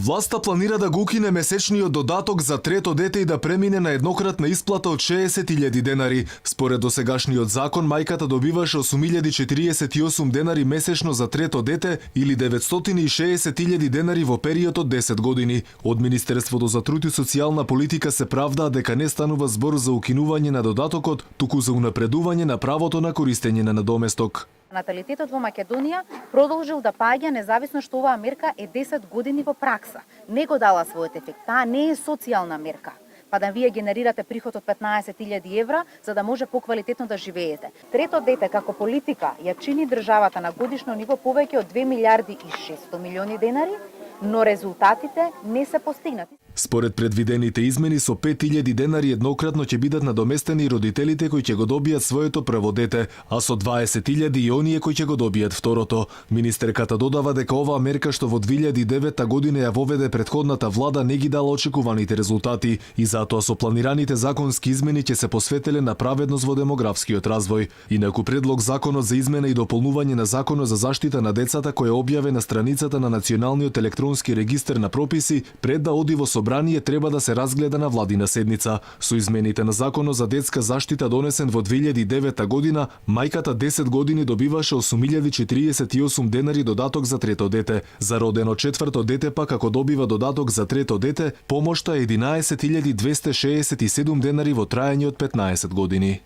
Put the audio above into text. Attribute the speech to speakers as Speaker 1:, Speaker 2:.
Speaker 1: Власта планира да го укине месечниот додаток за трето дете и да премине на еднократна исплата од 60.000 денари. Според досегашниот закон, мајката добиваше 8.048 денари месечно за трето дете или 960.000 денари во период од 10 години. Од Министерството за труд и социјална политика се правдаа дека не станува збор за укинување на додатокот, туку за унапредување на правото на користење на надоместок.
Speaker 2: Наталитетот во Македонија продолжил да паѓа независно што оваа мерка е 10 години во пракса. Не го дала својот ефект. Таа не е социјална мерка. Па да вие генерирате приход од 15.000 евра за да може поквалитетно да живеете. Трето дете како политика ја чини државата на годишно ниво повеќе од 2 милиарди и 600 милиони денари, но резултатите не се постигнати.
Speaker 1: Според предвидените измени, со 5.000 денари еднократно ќе бидат надоместени родителите кои ќе го добијат своето прво дете, а со 20.000 и оние кои ќе го добијат второто. Министерката додава дека оваа мерка што во 2009 година ја воведе претходната влада не ги дала очекуваните резултати и затоа со планираните законски измени ќе се посветеле на праведност во демографскиот развој. Инаку предлог законот за измена и дополнување на законот за заштита на децата кој е објавен на страницата на Националниот електронски регистер на прописи пред да оди во собрание треба да се разгледа на владина седница. Со измените на законот за детска заштита донесен во 2009 година, мајката 10 години добиваше 8.048 денари додаток за трето дете. За родено четврто дете пак ако добива додаток за трето дете, помошта е 11.267 денари во траење од 15 години.